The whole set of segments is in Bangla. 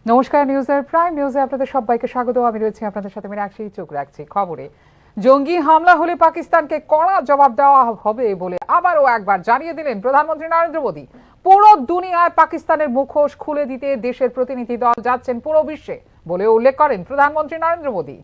নমস্কার, নিউজের প্রাইম নিউজে আপনাদের সবাইকে স্বাগত। আমি রয়েছি আপনাদের সাথে মীনাক্ষী। চোখ রাখছি খবরে। জঙ্গি হামলা হলে পাকিস্তানকে কড়া জবাব দেওয়া হবে বলে আবারও একবার জানিয়ে দিলেন প্রধানমন্ত্রী নরেন্দ্র মোদী। পুরো দুনিয়ায় পাকিস্তানের মুখোশ খুলে দিতে দেশের প্রতিনিধি দল যাচ্ছেন পুরো বিশ্বে বলে উল্লেখ করেন প্রধানমন্ত্রী নরেন্দ্র মোদী।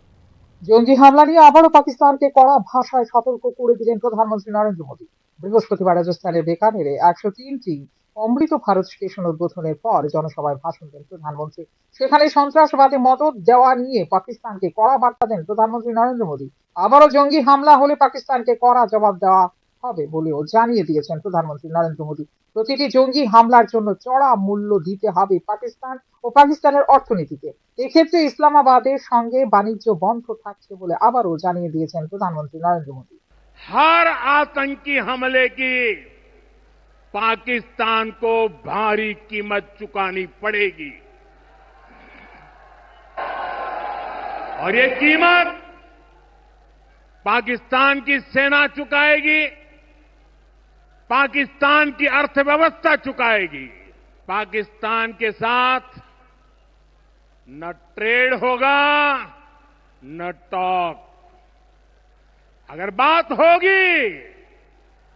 জঙ্গি হামলা নিয়ে আবারও পাকিস্তানকে কড়া ভাষায় সতর্ক করে দিলেন প্রধানমন্ত্রী নরেন্দ্র মোদী। বৃহস্পতিবার রাজস্থানের বিকানেরে 103টি অমৃত ভারত স্টেশন উদ্বোধনের পর জনসভায় ভাষণ দেন প্রধানমন্ত্রী। সেখানে সন্ত্রাসবাদে মদদ দেওয়া নিয়ে পাকিস্তানকে কড়া বার্তা দেন প্রধানমন্ত্রী নরেন্দ্র মোদী। আবারও জঙ্গি হামলা হলে পাকিস্তানকে কড়া জবাব দেওয়া হবে বলেও জানিয়ে দিয়েছেন প্রধানমন্ত্রী নরেন্দ্র মোদী। প্রতিটি জঙ্গি হামলার জন্য চড়া মূল্য দিতে হবে পাকিস্তান ও পাকিস্তানের অর্থনীতিকে। এক্ষেত্রে ইসলামাবাদের সঙ্গে বাণিজ্য বন্ধ থাকছে বলে আবারও জানিয়ে দিয়েছেন প্রধানমন্ত্রী নরেন্দ্র মোদী। हर आतंकी हमले की पाकिस्तान को भारी कीमत चुकानी पड़ेगी और ये कीमत पाकिस्तान की सेना चुकाएगी, पाकिस्तान की अर्थव्यवस्था चुकाएगी। पाकिस्तान के साथ न ट्रेड होगा न टॉक। अगर बात होगी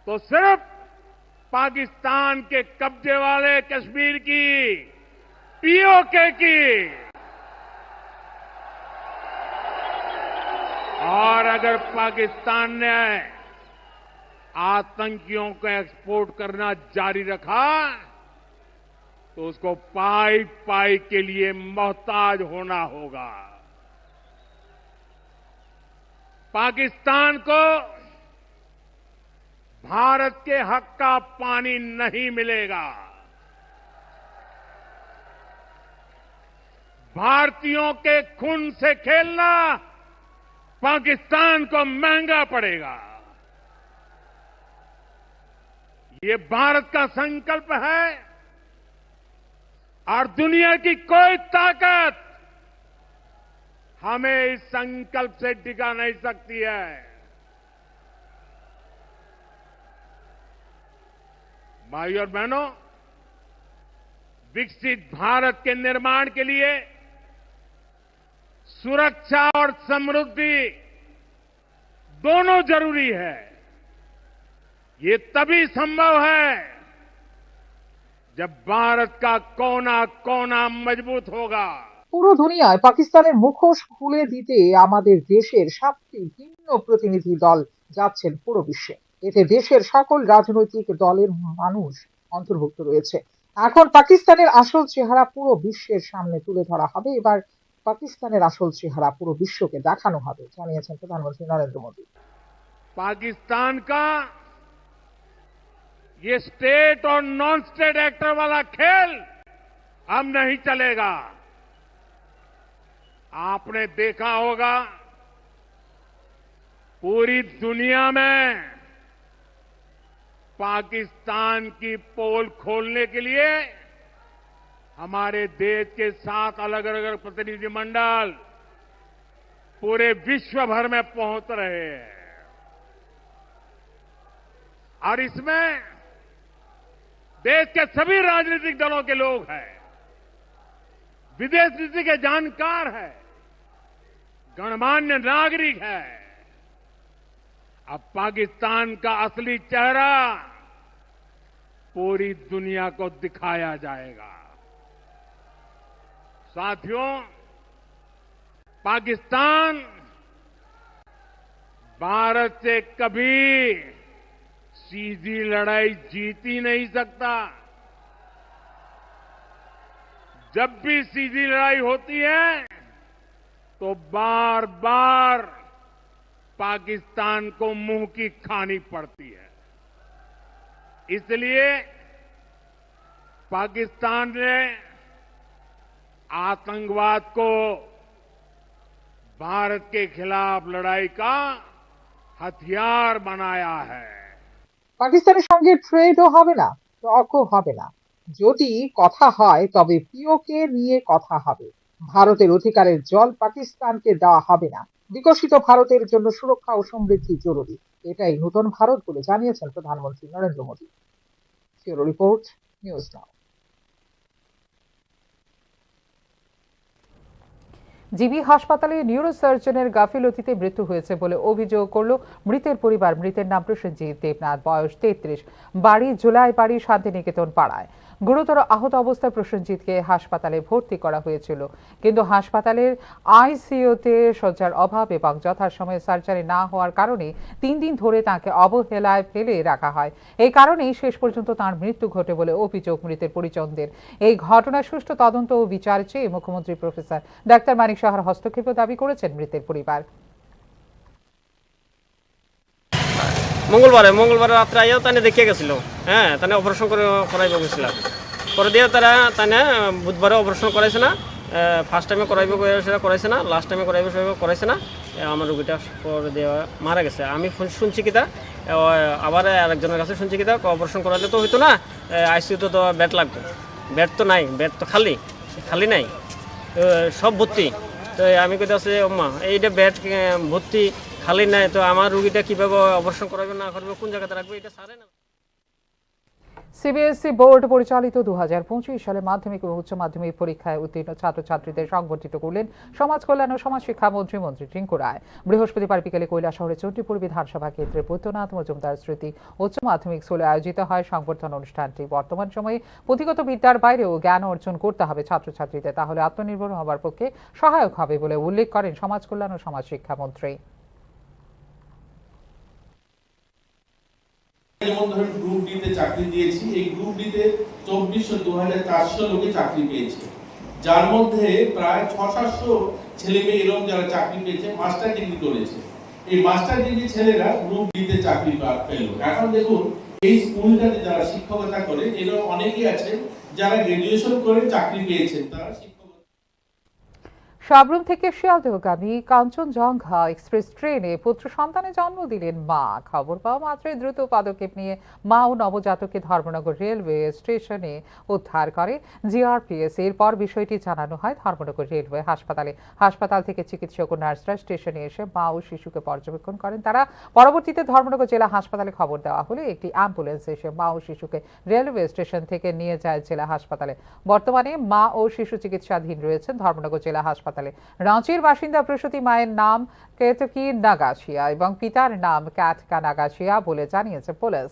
तो सिर्फ पाकिस्तान के कब्जे वाले कश्मीर की, पीओके की। और अगर पाकिस्तान ने आतंकियों को एक्सपोर्ट करना जारी रखा तो उसको पाई पाई के लिए मोहताज होना होगा। पाकिस्तान को भारत के हक का पानी नहीं मिलेगा। भारतीयों के खून से खेलना पाकिस्तान को महंगा पड़ेगा। ये भारत का संकल्प है और दुनिया की कोई ताकत हमें इस संकल्प से टिका नहीं सकती है। भाइयों और बहनों, विकसित भारत के निर्माण के लिए सुरक्षा और समृद्धि दोनों जरूरी है। ये तभी संभव है जब भारत का कोना कोना मजबूत होगा। পুরো দুনিয়ায় পাকিস্তানের মুখোশ খুলে দিতে আমাদের দেশের 7টি ভিন্ন প্রতিনিধি দল যাচ্ছেন পুরো বিশ্বে। এতে দেশের সকল রাজনৈতিক দলের মানুষ অন্তর্ভুক্ত রয়েছে। এখন পাকিস্তানের আসল চেহারা পুরো বিশ্বের সামনে তুলে ধরা হবে। এবার পাকিস্তানের আসল চেহারা পুরো বিশ্বকে দেখানো হবে, জানিয়েছেন প্রধানমন্ত্রী নরেন্দ্র মোদী। पाकिस्तान का ये स्टेट और नॉन स्टेट एक्टर वाला खेल अब नहीं चलेगा। आपने देखा होगा पूरी दुनिया में पाकिस्तान की पोल खोलने के लिए हमारे देश के 7 अलग अलग प्रतिनिधिमंडल पूरे विश्व भर में पहुंच रहे हैं और इसमें देश के सभी राजनीतिक दलों के लोग हैं, विदेश नीति के जानकार हैं, गणमान्य नागरिक है। अब पाकिस्तान का असली चेहरा पूरी दुनिया को दिखाया जाएगा। साथियों, पाकिस्तान भारत से कभी सीधी लड़ाई जीत ही नहीं सकता। जब भी सीधी लड़ाई होती है तो बार बार पाकिस्तान को मुंह की खानी पड़ती है। इसलिए पाकिस्तान ने आतंकवाद को भारत के खिलाफ लड़ाई का हथियार बनाया है। পাকিস্তানের সঙ্গে ট্রেডও হবে না, টকও হবে না। যদি কথা হয় তবে পিওকে নিয়ে কথা হবে। ভারতের অধিকারের জল পাকিস্তানকে দেওয়া হবে না। বিকশিত ভারতের জন্য সুরক্ষা ও সমৃদ্ধি জরুরি। এটাই নতুন ভারত বলে জানিয়েছেন প্রধানমন্ত্রী Narendra Modi. Bureau report, news নাও। জিবি হাসপাতালে নিউরোসার্জনের গাফিলতিতে মৃত্যু হয়েছে বলে অভিযোগ করল মৃতের পরিবার। মৃতের নাম প্রসেনজিৎ দেবনাথ, বয়স 33, বাড়ি জুলাইবাড়ি শান্তিনিকেতন পাড়ায়। গুরুতর আহত অবস্থায় প্রসেনজিৎকে হাসপাতালে ভর্তি করা হয়েছিল, কিন্তু হাসপাতালের আইসিইউতে শয্যার অভাব এবং যথাসময়ে সার্জারি না হওয়ার কারণে 3 দিন ধরে তাকে অবহেলায় ফেলে রাখা হয়। এই কারণেই শেষ পর্যন্ত তার মৃত্যু ঘটে বলে অভিযোগ মৃতের পরিজনদের। এই ঘটনার সুষ্ঠু তদন্ত ও বিচার চেয়ে মুখ্যমন্ত্রী প্রফেসর ডাক্তার মানিক সাহার হস্তক্ষেপও দাবি করেছেন মৃতের পরিবার। মঙ্গলবার রাত্রে আইও তানে দেখিয়ে গেছিল। হ্যাঁ, তানে অপারেশন করাইব গেছিল। করে দিয়ে তারা তানে বুধবারে অপারেশন করাইছে না, ফার্স্ট টাইমে করাইছে না, লাস্ট টাইমে করাইছে না। আমার রোগীটা করে দেওয়া মারা গেছে। আমি শুনছি কিতা, আবার আরেকজনের কাছে শুনছি কিতা, অপারেশন করালে তো হইতো না, আইসিইউতে তো বেড লাগবে। বেড তো নাই, বেড তো খালি নাই, সব ভর্তি। তো আমি কইতে আছে ওম্মা এইটা বেড ভর্তি খালি নাই, তো আমার রোগীটা কিভাবে অপারেশন করাবে না করবে, কোন জায়গাতে রাখবে, এটা সারে না। সিবিএসই বোর্ড পরিচালিত 2025 সালে মাধ্যমিক ও উচ্চ মাধ্যমিক পরীক্ষায় উত্তীর্ণ ছাত্রছাত্রীদের সংবর্ধিত করলেন সমাজ কল্যাণ ও সমাজ শিক্ষা মন্ত্রী টিঙ্কু রায়। বৃহস্পতিবার বিকেলে কৈলাসহরের চণ্ডীপুর বিধানসভা কেন্দ্রের বৈদ্যনাথ মজুমদার স্মৃতি উচ্চ মাধ্যমিক স্কুলে আয়োজিত হয় সংবর্ধনা অনুষ্ঠানটি। বর্তমান সময়ে পুঁথিগত বিদ্যার বাইরেও জ্ঞান অর্জন করতে হবে ছাত্রছাত্রীদের, তাহলে আত্মনির্ভর হবার পক্ষে সহায়ক হবে বলে উল্লেখ করেন সমাজ কল্যাণ ও সমাজ শিক্ষা মন্ত্রী। যেমন ধরুন গ্রুপ ডি তে চাকরি দিয়েছি, এই গ্রুপ ডি তে 2400-2400 লোকে চাকরি পেয়েছে, যার মধ্যে প্রায় 600-700 ছেলে মেয়ে এরকম যারা চাকরি পেয়েছে মাস্টার ডিগ্রি করেছে। এই মাস্টার ডিগ্রি ছেলেরা গ্রুপ ডি তে চাকরি পেল। এখন দেখুন এই স্কুলটাতে যারা শিক্ষকতা করে এরকম অনেকেই আছেন যারা গ্রাজুয়েশন করে চাকরি পেয়েছেন, তারা সাবরুম থেকে শিয়ালদহগামী কাঞ্চনজঙ্ঘা এক্সপ্রেস ট্রেনে পুত্র সন্তানের জন্ম দিলেন মা। খবর পাওয়া মাত্রই দ্রুত পদক্ষেপ নিয়ে মা ও নবজাতককে ধর্মনগর রেলওয়ে স্টেশনে উদ্ধার করে জিআরপিএস। এরপর বিষয়টি জানানো হয় ধর্মনগর রেলওয়ে হাসপাতালে। হাসপাতাল থেকে চিকিৎসক ও নার্সরা স্টেশনে এসে মা ও শিশুকে পর্যবেক্ষণ করেন। তারা পরবর্তীতে ধর্মনগর জেলা হাসপাতালে খবর দেওয়া হলে একটি অ্যাম্বুলেন্স এসে মা ও শিশুকে রেলওয়ে স্টেশন থেকে নিয়ে যায় জেলা হাসপাতালে। বর্তমানে মা ও শিশু চিকিৎসাধীন রয়েছেন ধর্মনগর জেলা হাসপাতালে। রাঁচির বাসিন্দা প্রসূতি মায়ের নাম কেতকী নাগাশিয়া এবং পিতার নাম ক্যাটকা নাগাশিয়া বলে জানিয়েছে পুলিশ।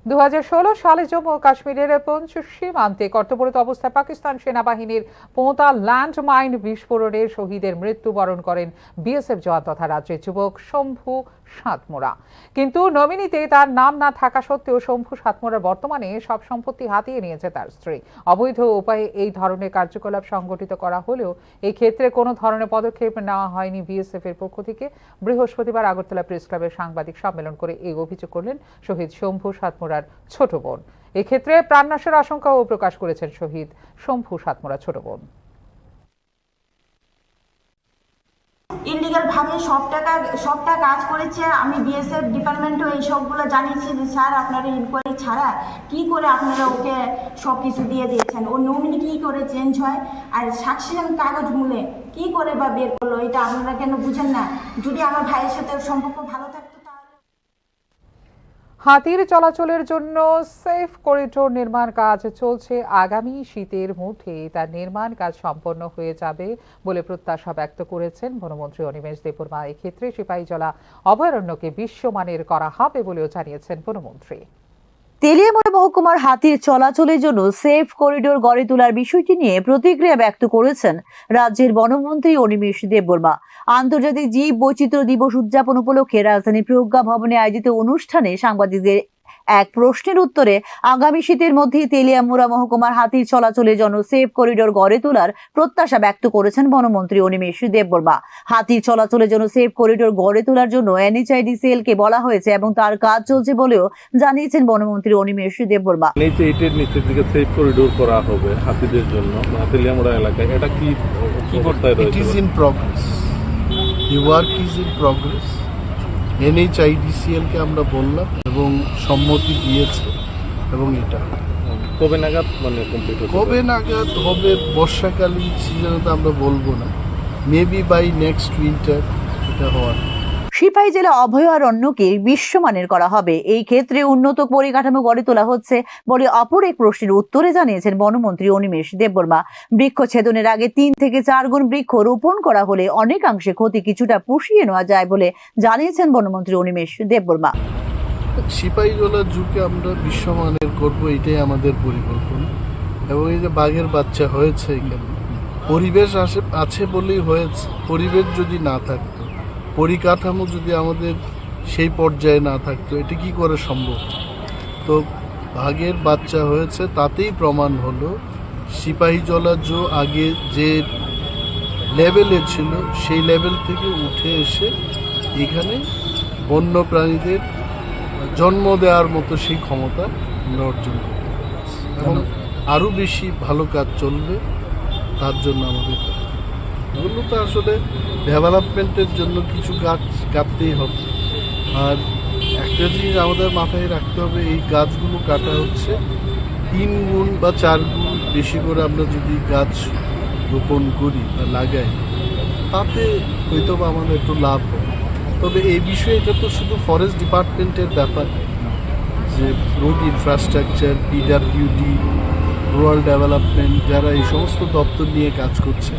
2016 সালে জম্মু ও কাশ্মীরের পুঞ্চ সীমান্তে কর্তব্যরত অবস্থায় পাকিস্তান সেনাবাহিনীর পোঁতা ল্যান্ডমাইন বিস্ফোরণে শহীদের মৃত্যুবরণ করেন বিএসএফ জওয়ান তথা রাজ্যের যুবক শম্ভু সাতমোড়া। কিন্তু নমিনিতে তার নাম না থাকা সত্ত্বেও শম্ভু সাতমোড়ার বর্তমানে সব সম্পত্তি হাতিয়ে নিয়েছে তার স্ত্রী। অবৈধ উপায়ে এই ধরনের কার্যকলাপ সংগঠিত করা হলেও এই ক্ষেত্রে কোনো ধরনের পদক্ষেপ নেওয়া হয়নি বিএসএফ এর পক্ষ থেকে। বৃহস্পতিবার আগরতলা প্রেস ক্লাবের সাংবাদিক সম্মেলন করে এই অভিযোগ করলেন শহীদ শম্ভু সাতমোড়ার ছোট বোন। এক্ষেত্রে প্রাণনাশের আশঙ্কাও প্রকাশ করেছেন শহীদ শম্ভু সাতমোড়া ছোট বোন। ইলিগাল ভাবে সবটা কাজ করেছে। আমি বিএসএফ ডিপার্টমেন্টও এই সবগুলো জানিয়েছি যে স্যার আপনারা ইনকোয়ারি ছাড়া কি করে আপনারা ওকে সব কিছু দিয়ে দিয়েছেন, ওর নমিনি কি করে চেঞ্জ হয়, আর সাকসেশন কাগজ মূলে কি করে বা বের করলো, এটা আপনারা কেন বুঝেন না? যদি আমার ভাইয়ের সাথে সম্পর্ক ভালো থাকতো। হাতির চলাচলের জন্য সেফ করিডোর নির্মাণ কাজ চলছে। আগামী শীতের মধ্যে তার নির্মাণ কাজ সম্পন্ন হয়ে যাবে বলে প্রত্যাশা ব্যক্ত করেছেন বনমন্ত্রী অনিমেষ দেববর্মা। এক্ষেত্রে সিপাহীজলা অভয়ারণ্যকে বিশ্বমানের করা হবে বলেও জানিয়েছেন বনমন্ত্রী। তেলিয়ামুড়া মহকুমার হাতির চলাচলের জন্য সেফ করিডোর গড়ে তোলার বিষয়টি নিয়ে প্রতিক্রিয়া ব্যক্ত করেছেন রাজ্যের বনমন্ত্রী অনিমেষ দেববর্মা। আন্তর্জাতিক জীব বৈচিত্র্য দিবস উদযাপন উপলক্ষে রাজধানীর প্রজ্ঞা ভবনে আয়োজিত অনুষ্ঠানে সাংবাদিকদের এক প্রশ্নের উত্তরে আগামী শীতের মধ্যে তেলিয়ামুড়া মহকুমার হাতির চলাচলের জন্য সেফ করিডোর গড়ে তোলার প্রত্যাশা ব্যক্ত করেছেন বনমন্ত্রী অনিমেষ দেববর্মা। হাতির চলাচলের জন্য সেফ করিডোর গড়ে তোলার জন্য এনএইচআইডিসিএল কে বলা হয়েছে এবং তার কাজ চলছে বলেও জানিয়েছেন বনমন্ত্রী অনিমেষ দেববর্মা। এনএইচআইটির নিচের দিকে সেফ করিডোর করা হবে হাতিদের জন্য তেলিয়ামুড়া এলাকায়, এটা কি অবস্থায় রয়েছে? It is in progress. The work is in progress. NHIDCL কে আমরা বললাম এবং সম্মতি দিয়েছে এবং এটা কবে নাগাদ কমপ্লিট হবে? কবে নাগাদ হবে বর্ষাকালীন সিজনে তো আমরা বলবো না, মেবি বাই নেক্সট উইন্টার এটা হওয়ার। সিপাহী জেলা অভয়ারণ্যকে বিশ্বমানের করা হবে, এই ক্ষেত্রে উন্নত পরিকাঠামো গড়ে তোলা হচ্ছে বলে অপর এক প্রশ্নের উত্তরে জানিয়েছেন বনমন্ত্রী অনিমেষ দেববর্মা। বৃক্ষ ছেদনের আগে 3 থেকে 4 গুণ বৃক্ষ রোপণ করা হলে অনেকাংশে ক্ষতি কিছুটা পুষিয়ে নেওয়া যায় বলে জানিয়েছেন বনমন্ত্রী অনিমেষ দেববর্মা। সিপাহীজলা জুকে আমরা বিশ্বমানের করব, এটাই আমাদের পরিকল্পনা। এবং এই যে বাঘের বাচ্চা হয়েছে এখানে, পরিবেশ আছে বলেই হয়েছে। পরিবেশ যদি না থাকতো, পরিকাঠামো যদি আমাদের সেই পর্যায়ে না থাকতো, এটা কি করে সম্ভব? তো বাঘের বাচ্চা হয়েছে, তাতেই প্রমাণ হলো সিপাহীজলা জো আগে যে লেভেলে ছিল সেই লেভেল থেকে উঠে এসে এখানে বন্য প্রাণীদের জন্ম দেওয়ার মতো সেই ক্ষমতা আমরা অর্জন করতে পেরেছি। এবং আরও বেশি ভালো কাজ চলবে, তার জন্য আমাদের এগুলো তো আসলে ডেভেলপমেন্টের জন্য কিছু গাছ কাটতেই হবে। আর একটা জিনিস আমাদের মাথায় রাখতে হবে, এই গাছগুলো কাটা হচ্ছে 3 গুণ বা 4 গুণ বেশি করে আমরা যদি গাছ রোপণ করি বা লাগাই, তাতে হয়তো বা আমাদের একটু লাভ হবে। তবে এই বিষয়ে এটা তো শুধু ফরেস্ট ডিপার্টমেন্টের ব্যাপার, যে road infrastructure, PWD, rural development, যারা এই সমস্ত দপ্তর নিয়ে কাজ করছে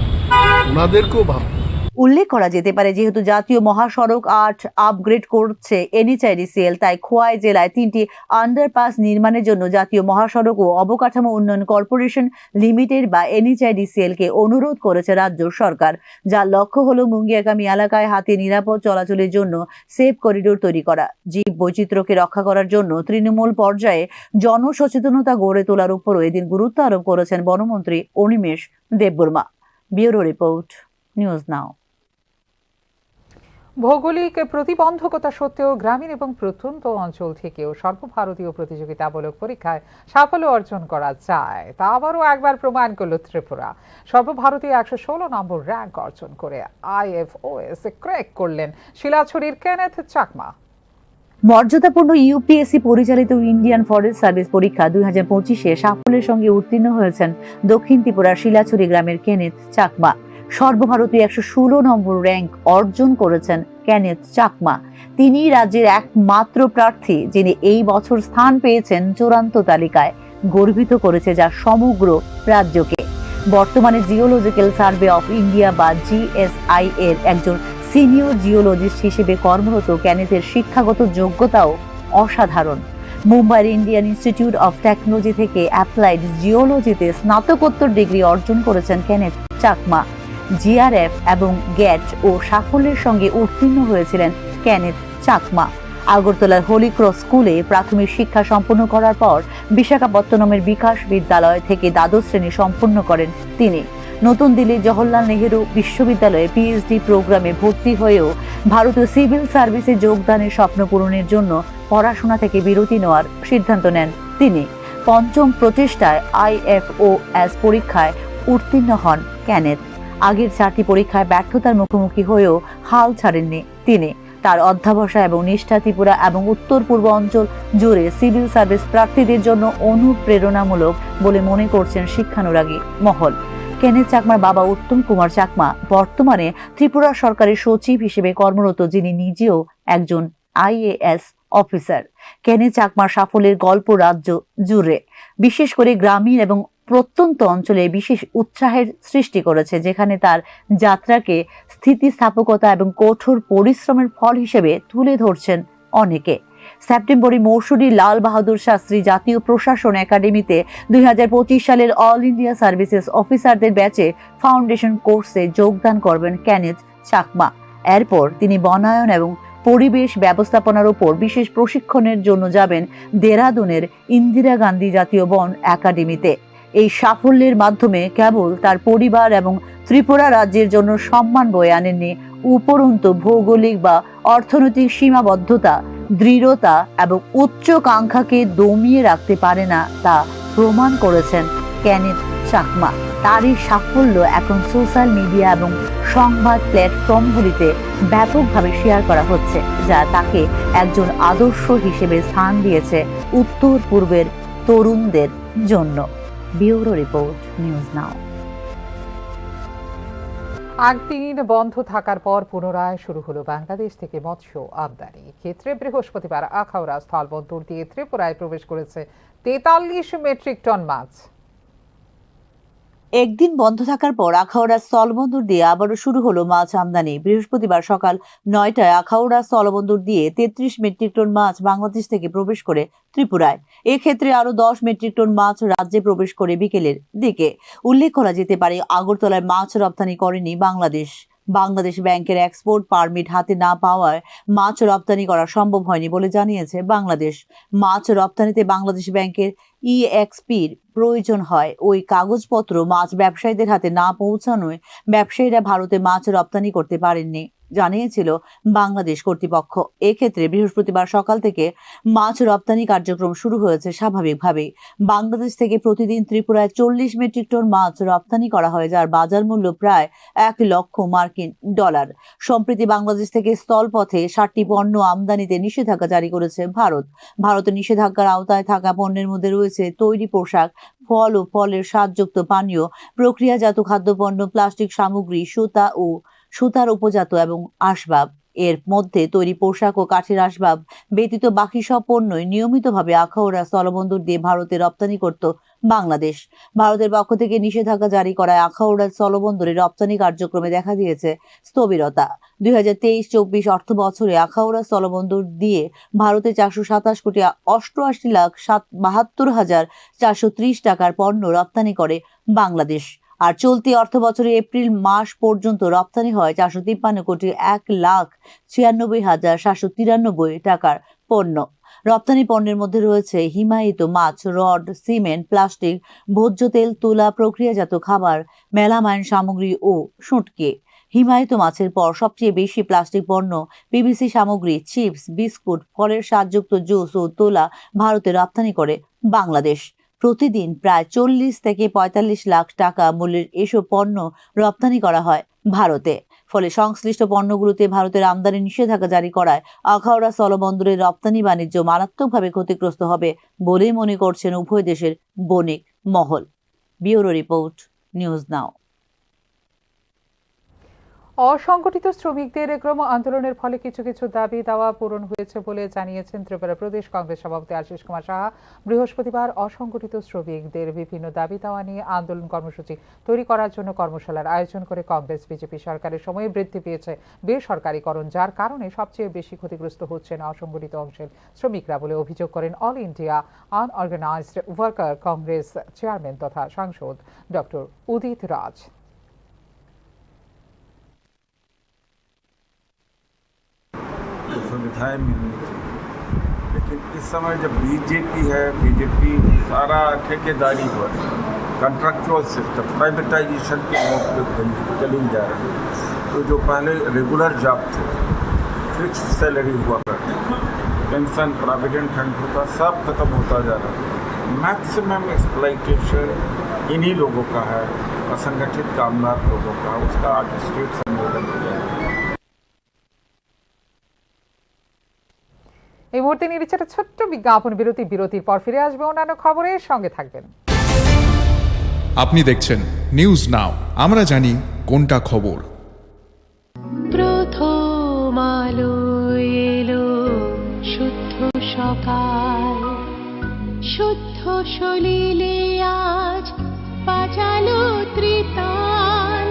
ওনাদেরকেও ভাবতে। উল্লেখ করা যেতে পারে, যেহেতু জাতীয় মহাসড়ক 8 আপগ্রেড করছে NHIDCL, তাই খোয়াই জেলায় 3টি আন্ডারপাস নির্মাণের জন্য জাতীয় মহাসড়ক ও অবকাঠামো উন্নয়ন কর্পোরেশন লিমিটেড বা NHIDCL কে অনুরোধ করেছে রাজ্য সরকার, যার লক্ষ্য হলো মুঙ্গিয়াকামী এলাকায় হাতি নিরাপদ চলাচলের জন্য সেফ করিডোর তৈরি করা। জীব বৈচিত্র্যকে রক্ষা করার জন্য তৃণমূল পর্যায়ে জনসচেতনতা গড়ে তোলার উপরও এদিন গুরুত্ব আরোপ করেছেন বনমন্ত্রী Animesh Debbarma. Bureau report, news now. ভৌগোলিক প্রতিবন্ধকতা সত্ত্বেও গ্রামীণ এবং প্রত্যন্ত অঞ্চল থেকেও সর্বভারতীয় প্রতিযোগিতামূলক পরীক্ষায় সাফল্য অর্জন করা যায়, তা আবারও একবার প্রমাণ করল ত্রিপুরা। সর্বভারতীয় 116 নম্বর র্যাঙ্ক অর্জন করে IFOS ক্র্যাক করলেন শিলাছড়ির কেনেথ চাকমা। মর্যাদাপূর্ণ UPSC পরিচালিত ইন্ডিয়ান ফরেস্ট সার্ভিস পরীক্ষা 2025-এ সাফল্যের সঙ্গে উত্তীর্ণ হয়েছেন দক্ষিণ ত্রিপুরার শিলাছড়ি গ্রামের কেনেথ চাকমা। সর্বভারতীয় 116 নম্বর র্যাঙ্ক অর্জন করেছেন কেনেথ চাকমা। তিনি রাজ্যের একমাত্র প্রার্থী যিনি এই বছর স্থান পেয়েছেন চূড়ান্ত তালিকায়। গর্বিত করেছে যা সমগ্র রাজ্যকে। বর্তমানে জিওলজিক্যাল সার্ভে অফ ইন্ডিয়া বা GSI এর একজন সিনিয়র জিওলজিস্ট হিসেবে কর্মরত কেনেথের শিক্ষাগত যোগ্যতাও অসাধারণ। মুম্বাইয়ের ইন্ডিয়ান ইনস্টিটিউট অফ টেকনোলজি থেকে অ্যাপ্লাইড জিওলজিতে স্নাতকোত্তর ডিগ্রি অর্জন করেছেন কেনেথ চাকমা। GRF এবং গ্যাট ও সাফল্যের সঙ্গে উত্তীর্ণ হয়েছিলেন কেনেথ চাকমা। আগরতলার হোলি ক্রস স্কুলে প্রাথমিক শিক্ষা সম্পন্ন করার পর বিশাখাপত্তনমের বিকাশ বিদ্যালয় থেকে দ্বাদশ শ্রেণী সম্পন্ন করেন তিনি। নতুন দিল্লির জওহরলাল নেহেরু বিশ্ববিদ্যালয়ে PhD প্রোগ্রামে ভর্তি হয়েও ভারতীয় সিভিল সার্ভিসে যোগদানের স্বপ্ন পূরণের জন্য পড়াশোনা থেকে বিরতি নেওয়ার সিদ্ধান্ত নেন তিনি। পঞ্চম প্রচেষ্টায় IFOS পরীক্ষায় উত্তীর্ণ হন কেনেথ। আগের 4টি পরীক্ষায় ব্যর্থতার মুখোমুখি হয়েও হাল ছাড়েননি তিনি। তার অধ্যাবসায় এবং নিষ্ঠা ত্রিপুরা এবং উত্তর পূর্ব অঞ্চল জুড়ে সিভিল সার্ভিস প্রার্থীদের জন্য অনুপ্রেরণামূলক বলে মনে করছেন শিক্ষানুরাগী মহল। কেনেথ চাকমার বাবা উত্তম কুমার চাকমা বর্তমানে ত্রিপুরা সরকারের সচিব হিসেবে কর্মরত, যিনি নিজেও একজন IAS অফিসার। কেনেথ চাকমার সাফল্যের গল্প রাজ্য জুড়ে, বিশেষ করে গ্রামীণ এবং প্রত্যন্ত অঞ্চলে বিশেষ উৎসাহের সৃষ্টি করেছে, যেখানে তার যাত্রাকে স্থিতিস্থাপকতা এবং কঠোর পরিশ্রমের ফল হিসেবে তুলে ধরছেন অনেকে। সেপ্টেম্বরে মৌসুরি লাল বাহাদুর শাস্ত্রী জাতীয় প্রশাসন একাডেমিতে 2025 সালের অল ইন্ডিয়া সার্ভিসেস অফিসারদের ব্যাচে ফাউন্ডেশন কোর্সে যোগদান করবেন কেনেথ চাকমা। এরপর তিনি বনায়ন এবং পরিবেশ ব্যবস্থাপনার উপর বিশেষ প্রশিক্ষণের জন্য যাবেন দেরাদুনের ইন্দিরা গান্ধী জাতীয় বন একাডেমিতে। এই সাফল্যের মাধ্যমে কেবল তার পরিবার এবং ত্রিপুরা রাজ্যের জন্য সম্মান বয়ে আনেননি, উপরন্তু ভৌগোলিক বা অর্থনৈতিক সীমাবদ্ধতা, দৃঢ়তা এবং উচ্চাকাঙ্ক্ষাকে দমিয়ে রাখতে পারে না তা প্রমাণ করেছেন কেনেথ চাকমা। তার এই সাফল্য এখন সোশ্যাল মিডিয়া এবং সংবাদ প্ল্যাটফর্মগুলিতে ব্যাপকভাবে শেয়ার করা হচ্ছে, যা তাকে একজন আদর্শ হিসেবে স্থান দিয়েছে উত্তর পূর্বের তরুণদের জন্য। ব্যুরো রিপোর্ট, নিউজ নাও। একদিন বন্ধ থাকার পর পুনরায় শুরু হলো বাংলাদেশ থেকে মৎস্য আমদানি। ক্ষেত্রে বৃহস্পতিবার আখাউড়া স্থলবন্দর দিয়ে ত্রিপুরায় প্রবেশ করেছে 43 মেট্রিক টন মাছ। একদিন বন্ধ থাকার পর আখাউড়া স্থলবন্দর দিয়ে আবারও শুরু হলো মাছ আমদানি। বৃহস্পতিবার সকাল 9টায় আখাউড়া স্থলবন্দর দিয়ে 33 মেট্রিক টন মাছ বাংলাদেশ থেকে প্রবেশ করে ত্রিপুরায়। এক্ষেত্রে আরো 10 মেট্রিক টন মাছ রাজ্যে প্রবেশ করে বিকেলের দিকে। উল্লেখ করা যেতে পারে, আগরতলায় মাছ রপ্তানি করেনি বাংলাদেশ। বাংলাদেশ ব্যাংকের এক্সপোর্ট পারমিট হাতে না পাওয়ায় মাছ রপ্তানি করা সম্ভব হয়নি বলে জানিয়েছে বাংলাদেশ। মাছ রপ্তানিতে বাংলাদেশ ব্যাংকের EXPর প্রয়োজন হয়। ওই কাগজপত্র মাছ ব্যবসায়ীদের হাতে না পৌঁছানোয় ব্যবসায়ীরা ভারতে মাছ রপ্তানি করতে পারেননি, জানিয়েছিল বাংলাদেশ কর্তৃপক্ষ। এক্ষেত্রে বৃহস্পতিবার সকাল থেকে মাছ রপ্তানি কার্যক্রম শুরু হয়েছে স্বাভাবিকভাবে। বাংলাদেশ থেকে প্রতিদিন ত্রিপুরায় 40 মেট্রিক টন মাছ রপ্তানি করা হয়, যার বাজার মূল্য প্রায় $1 লক্ষ। সম্প্রতি বাংলাদেশ থেকে স্থলপথে 60টি পণ্য আমদানিতে নিষেধাজ্ঞা জারি করেছে ভারত। ভারতের নিষেধাজ্ঞার আওতায় থাকা পণ্যের মধ্যে রয়েছে তৈরি পোশাক, ফল ও ফলের স্বাদযুক্ত পানীয়, প্রক্রিয়াজাত খাদ্যপণ্য, প্লাস্টিক সামগ্রী, সুতা ও সুতার উপজাত এবং আসবাব। এর মধ্যে তৈরি পোশাক ও কাঠের আসবাব ব্যতীত বাকি সব পণ্যই নিয়মিতভাবে আখাউড়া স্থলবন্দর দিয়ে ভারতে রপ্তানি করত বাংলাদেশ। ভারতের পক্ষ থেকে নিষেধাজ্ঞা জারি করায় আখাউড়া স্থলবন্দরে রপ্তানি কার্যক্রমে দেখা দিয়েছে স্থবিরতা। 2023-24 অর্থ বছরে আখাউড়া স্থলবন্দর দিয়ে ভারতে 427,88,72,430 টাকার পণ্য রপ্তানি করে বাংলাদেশ। আর চলতি অর্থ বছরে এপ্রিল মাস পর্যন্ত রপ্তানি হয় 453,1,96,793 টাকার পণ্য। রপ্তানি পণ্যের মধ্যে রয়েছে হিমায়িত মাছ, রড, সিমেন্ট, প্লাস্টিক, ভোজ্য তেল, তুলা, প্রক্রিয়াজাত খাবার, মেলামাইন সামগ্রী ও শুঁটকি। হিমায়িত মাছের পর সবচেয়ে বেশি প্লাস্টিক পণ্য, PVC সামগ্রী, চিপস, বিস্কুট, ফলের স্বাদযুক্ত জুস ও তুলা ভারতে রপ্তানি করে বাংলাদেশ। প্রতিদিন প্রায় 40 থেকে 45 লাখ টাকা মূল্যের এসব পণ্য রপ্তানি করা হয় ভারতে। ফলে সংশ্লিষ্ট পণ্যগুলোতে ভারতের আমদানি নিষেধাজ্ঞা জারি করায় আখাউড়া স্থলবন্দরের রপ্তানি বাণিজ্য মারাত্মকভাবে ক্ষতিগ্রস্ত হবে বলেই মনে করছেন উভয় দেশের বণিক মহল। ব্যুরো রিপোর্ট, নিউজ নাও। অসংগঠিত শ্রমিকদের ক্রম আন্দোলনের ফলে কিছু কিছু দাবি দাওয়া পূরণ হয়েছে বলে জানিয়েছেন ত্রিপুরা প্রদেশ কংগ্রেস সভাপতি আশিস কুমার সাহা। বৃহস্পতিবার অসংগঠিত শ্রমিকদের বিভিন্ন দাবি দাওয়া নিয়ে আন্দোলন কর্মসূচি তৈরি করার জন্য কর্মশালার আয়োজন করে কংগ্রেস বিজেপি সরকারের সময়ে বৃদ্ধি পেয়েছে বেসরকারীকরণ, যার কারণে সবচেয়ে বেশি ক্ষতিগ্রস্ত হচ্ছেন অসংগঠিত অংশের শ্রমিকরা বলে অভিযোগ করেন all India unorganised worker Congress chairman তথা সাংসদ ডক্টর উদিত রাজ। सुविधाएं मिलनी चाहिए, लेकिन इस समय जब बीजेपी है, बीजेपी सारा ठेकेदारी पर कंट्रैक्चुअल सिस्टम, प्राइवेटाइजेशन के मोड पे चली जा रही है। तो जो पहले रेगुलर जॉब थे, फिक्स सैलरी हुआ करती, पेंशन, प्रोविडेंट फंड होता, सब खत्म होता जा रहा है। मैक्सिमम एक्सप्लॉइटेशन इन्हीं लोगों का है, असंगठित कामगार लोगों का। उसका आज स्टेट सम्मेलन किया है। এই মুহূর্তে নিয়ে একটা ছোট্ট বিজ্ঞাপন বিরতি। বিরতির পর ফিরে আসবে অন্যান্য খবরের সঙ্গে থাকবেন। আপনি দেখছেন নিউজ নাও, আমরা জানি কোনটা খবর। প্রথম আলো এলো শুদ্ধ সকাল, শুদ্ধ সলিলে আজ বাজালো ত্রিতাল,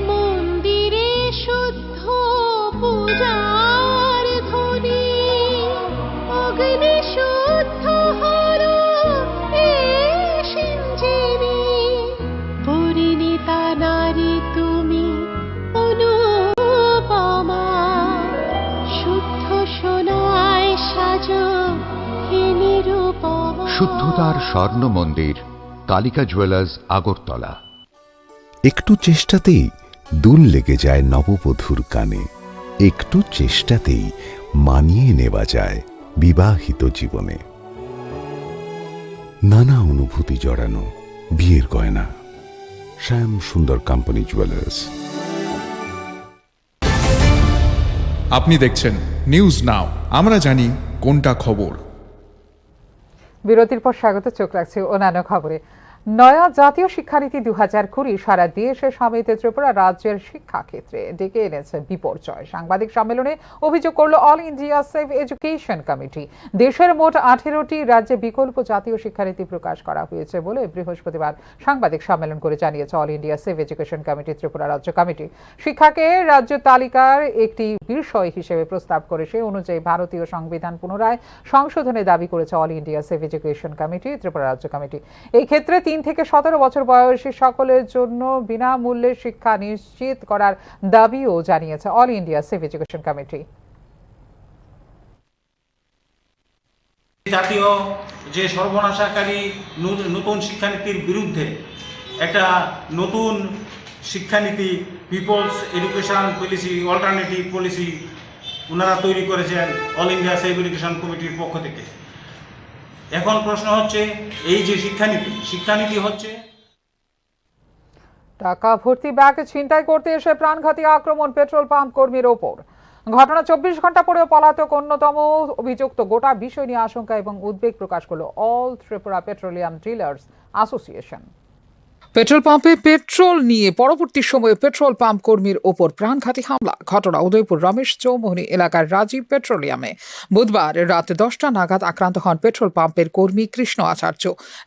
মন্দিরে শুদ্ধ পূজার ধ্বনি, অগ্নি শুদ্ধ হলো সিঞ্জিনি, পরিণীতা নারী তুমি অনুপমা, শুদ্ধ সোনায় সাজো হে নিরুপমা। শুদ্ধতার স্বর্ণ মন্দির, কালিকা জুয়েলার্স, আগরতলা। একটু চেষ্টাতেই দুল লেগে যায় নববধূর কানে, একটু চেষ্টাতেই মানিয়ে নেওয়া যায় বিবাহিত জীবনে। নানা অনুভূতি জড়ানো বিয়ের গয়না, শ্যাম সুন্দর কোম্পানি জুয়েলার্স। আপনি দেখছেন নিউজ নাও, আমরা জানি কোনটা খবর। বিরতির পর স্বাগত, চোখ রাখছে অন্যান্য খবরে। নয়া জাতীয় শিক্ষানীতি 2020 সারা দেশে সমেত ত্রিপুরা রাজ্যের শিক্ষা ক্ষেত্রে ডেকে এনেছে বিপর্যয়। সাংবাদিক সম্মেলনে অভিযোগ করল all India save education committee. দেশের মোট 18টি রাজ্যে বিকল্প জাতীয় শিক্ষানীতি প্রকাশ করা হয়েছে বলে বৃহস্পতিবার সাংবাদিক সম্মেলন করে জানিয়েছে all India save education committee Tripura রাজ্য কমিটি। শিক্ষাকে রাজ্য তালিকার একটি বিষয় হিসেবে প্রস্তাব করে সে অনুযায়ী ভারতীয় সংবিধান পুনরায় সংশোধনের দাবি করেছে all India save education committee Tripura রাজ্য কমিটি। এই ক্ষেত্রে 3 থেকে 17 বছর বয়সী সকলের জন্য বিনামূল্যে শিক্ষা নিশ্চিত করার দাবিও জানিয়েছে all India save education committee. জাতীয় যে সর্বনাশাকারী নতুন শিক্ষানীতির বিরুদ্ধে একটা নতুন শিক্ষানীতি people's education policy alternative policy ওনারা তৈরি করেছেন অল ইন্ডিয়া সেভ এডুকেশন কমিটির পক্ষ থেকে। এখন প্রশ্ন হচ্ছে এই যে শিক্ষানীতি হচ্ছে টাকা ভর্তি ব্যাগ ছিনতাই করতে এসে প্রাণঘাতী আক্রমণ পেট্রোল পাম্প কর্মীর ওপর। ঘটনা 24 ঘন্টা পরেও পলাতক অন্যতম অভিযুক্ত। গোটা বিষয় নিয়ে আশঙ্কা এবং উদ্বেগ প্রকাশ করল all Tripura petroleum dealers association. Petrol পাম্পে পেট্রোল নিয়ে পরবর্তী সময়ে পেট্রোল পাম্প কর্মীর ওপর প্রাণঘাতী হামলা। ঘটনা উদয়পুর রমেশ চৌমোহনী এলাকার রাজীব পেট্রোলিয়ামে বুধবার রাত 10টা নাগাদ আক্রান্ত হন পেট্রোল পাম্পের কর্মী কৃষ্ণ আচার্য।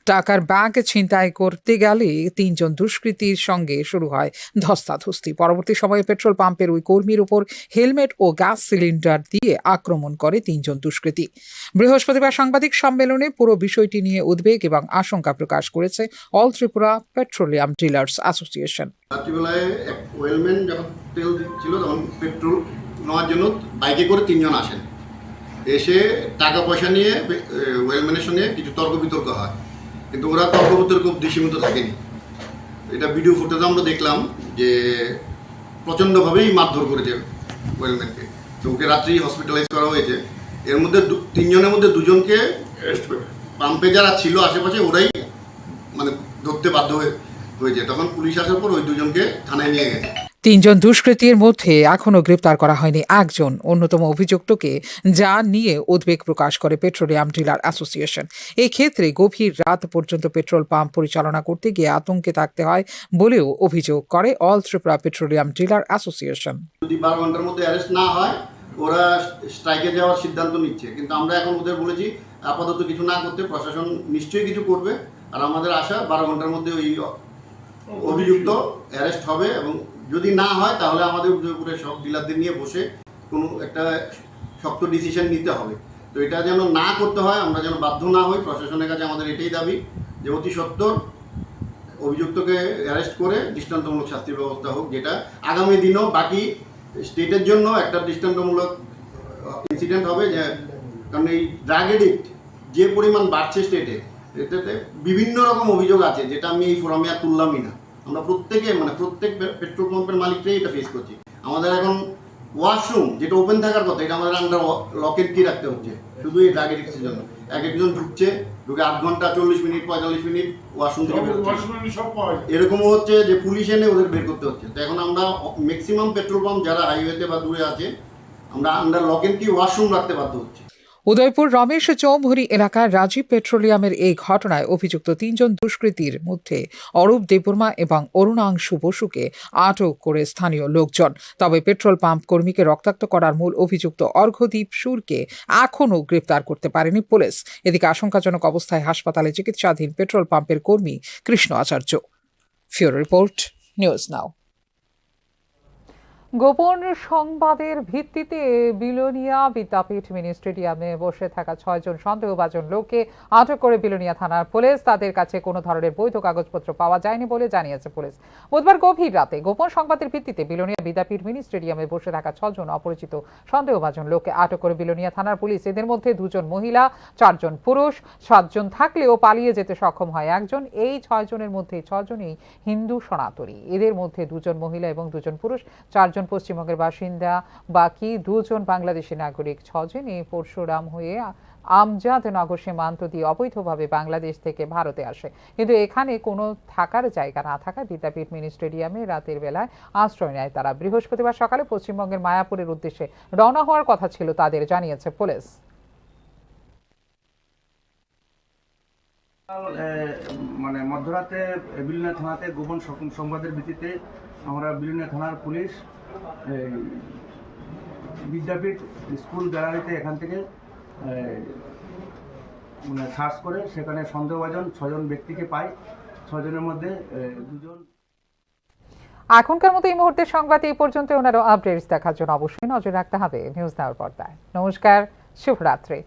টাকার ব্যাগ ছিনতাই করতে গেলে 3 জন দুষ্কৃতীর সঙ্গে শুরু হয় ধস্তাধস্তি। পরবর্তী সময়ে পেট্রোল পাম্পের ওই কর্মীর ওপর হেলমেট ও গ্যাস সিলিন্ডার দিয়ে আক্রমণ করে 3 জন দুষ্কৃতী। বৃহস্পতিবার সাংবাদিক সম্মেলনে পুরো বিষয়টি নিয়ে উদ্বেগ এবং আশঙ্কা প্রকাশ করেছে all Tripura petroleum dealers association. রাত্রিবেলায় এক ওয়েলম্যান যখন তেল দিচ্ছিল তখন পেট্রোল নেওয়ার জন্য বাইকে করে 3 জন আসেন। এসে টাকা পয়সা নিয়ে ওয়েলম্যানের সঙ্গে কিছু তর্ক বিতর্ক হয়, কিন্তু ওরা তর্ক বিতর্ক দৃশ্যমতো থাকেনি। এটা ভিডিও ফুটেজ আমরা দেখলাম যে প্রচণ্ডভাবেই মারধর করেছে ওয়েলম্যানকে। তো ওকে রাত্রি হসপিটালাইজ করা হয়েছে। এর মধ্যে 3 জনের মধ্যে 2 জনকে পাম্পে যারা ছিল আশেপাশে ওরাই মানে ধরতে বাধ্য হয়েছে। তখন পুলিশ আসার পর ওই 2 জনকে থানায় নিয়ে গেছে। 3 জন দুষ্কৃতীর মধ্যে এখনো গ্রেপ্তার করা হয়নি একজন অন্যতম অভিযুক্তকে, যা নিয়ে উদ্বেগ প্রকাশ করে পেট্রোলিয়াম ডিলার অ্যাসোসিয়েশন। এই ক্ষেত্রে গভীর রাত পর্যন্ত পেট্রোল পাম্প পরিচালনা করতে গিয়ে আতঙ্কে থাকতে হয় বলেও অভিযোগ করে all Tripura petroleum dealer association. যদি 12 ঘন্টার মধ্যে অ্যারেস্ট না হয় ওরা স্ট্রাইকে যাওয়ার সিদ্ধান্ত নিচ্ছে, কিন্তু আমরা এখন ওদের বলেছি আপাতত কিছু না করতে, প্রশাসন নিশ্চয়ই কিছু করবে। আর আমাদের আশা 12 ঘন্টার মধ্যে ওই অভিযুক্ত অ্যারেস্ট হবে, এবং যদি না হয় তাহলে আমাদের উদয়পুরের সব ডিলারদের নিয়ে বসে কোনো একটা শক্ত ডিসিশন নিতে হবে। তো এটা যেন না করতে হয়, আমরা যেন বাধ্য না হই। প্রশাসনের কাছে আমাদের এটাই দাবি যে অতি সত্বর অভিযুক্তকে অ্যারেস্ট করে দৃষ্টান্তমূলক শাস্তির ব্যবস্থা হোক, যেটা আগামী দিনও বাকি স্টেটের জন্য একটা দৃষ্টান্তমূলক ইনসিডেন্ট হবে। যে কারণ এই ড্রাগ এডিক্ট যে পরিমাণ বাড়ছে স্টেটে, এটাতে বিভিন্ন রকম অভিযোগ আছে, যেটা আমি এই ফোরামে আর তুললামই না। আমরা প্রত্যেক পেট্রোল পাম্পের মালিকরাই এটা ফেস করছি। আমাদের এখন ওয়াশরুম যেটা ওপেন থাকার কথা, এটা আমাদের আন্ডার লকেট কি রাখতে হচ্ছে শুধু এই ড্রাগ এডিক্টের জন্য। একজন ঢুকে 8 ঘন্টা 40 মিনিট 45 মিনিট ওয়াশরুম থেকে এরকমও হচ্ছে যে পুলিশ এনে ওদের বের করতে হচ্ছে। তো এখন আমরা ম্যাক্সিমাম পেট্রোল পাম্প যারা হাইওয়েতে বা দূরে আছে, আমরা আন্ডার লকেট কি ওয়াশরুম রাখতে বাধ্য হচ্ছে। উদয়পুর রমেশ চৌমুহনী এলাকার রাজীব পেট্রোলিয়ামের এই ঘটনায় অভিযুক্ত 3 জন দুষ্কৃতীর মধ্যে অরূপ দেববর্মা এবং অরুণাংশু বসুকে আটক করে স্থানীয় লোকজন। তবে পেট্রোল পাম্প কর্মীকে রক্তাক্ত করার মূল অভিযুক্ত অর্ঘ্যদীপ সুরকে এখনও গ্রেপ্তার করতে পারেনি পুলিশ। এদিকে আশঙ্কাজনক অবস্থায় হাসপাতালে চিকিৎসাধীন পেট্রোল পাম্পের কর্মী কৃষ্ণ আচার্য। ফিউরো রিপোর্ট, নিউজ নাও। গোপন সংবাদের ভিত্তিতে বিলোনিয়া বিদ্যাপীঠ মিনি স্টেডিয়ামে বসে থাকা 6 জন সন্দেহভাজন লোককে আটক করে বিলোনিয়া থানার পুলিশ। তাদের কাছে কোনো ধরনের বৈধ কাগজপত্র পাওয়া যায়নি বলে জানিয়েছে পুলিশ। বুধবার গভীর রাতে গোপন সংবাদের ভিত্তিতে বিলোনিয়া বিদ্যাপীঠ মিনি স্টেডিয়ামে বসে থাকা 6 জন অপরিচিত সন্দেহভাজন লোককে আটক করে বিলোনিয়া থানার পুলিশ। এদের মধ্যে 2 জন মহিলা, 4 জন পুরুষ। 7 জন থাকলেও পালিয়ে যেতে সক্ষম হয় একজন। এই 6 জনের মধ্যে 6 জনই হিন্দু সনাতনী। এদের মধ্যে 2 জন মহিলা এবং 2 জন পুরুষ। 4 জন পশ্চিমবঙ্গের বাসিন্দা, বাকি 2 জন বাংলাদেশি নাগরিক। 6 জনই পরশুরাম হয়ে আমজাদনগর সীমান্ত দিয়ে অবৈধভাবে বাংলাদেশ থেকে ভারতে আসে, কিন্তু এখানে কোনো থাকার জায়গা না থাকায় বিদ্যাপীঠ মিনি স্টেডিয়ামে রাতের বেলায় আশ্রয় নেয় তারা। বৃহস্পতিবার সকালে পশ্চিমবঙ্গের মায়াপুরের উদ্দেশ্যে রওনা হওয়ার কথা ছিল তাদের, জানিয়েছে পুলিশ। মানে মধ্যরাতে বিলুনিয়া থানাতে গোপন সংবাদের ভিত্তিতে আমরা বিলুনিয়া থানার পুলিশ বিদ্যাপীঠ স্কুল গ্যালারিতে এখান থেকে মানে সার্চ করে সেখানে সন্দেহভাজন 6 জন ব্যক্তিকে পাই। 6 জনের মধ্যে 2 জন। এখনকার মতো এই মুহূর্তের সংবাদ এই পর্যন্ত। ওনারও আপডেটস দেখার জন্য অবশ্যই নজর রাখতে হবে নিউজ নাওর পর্দায়। নমস্কার, শুভরাত্রি।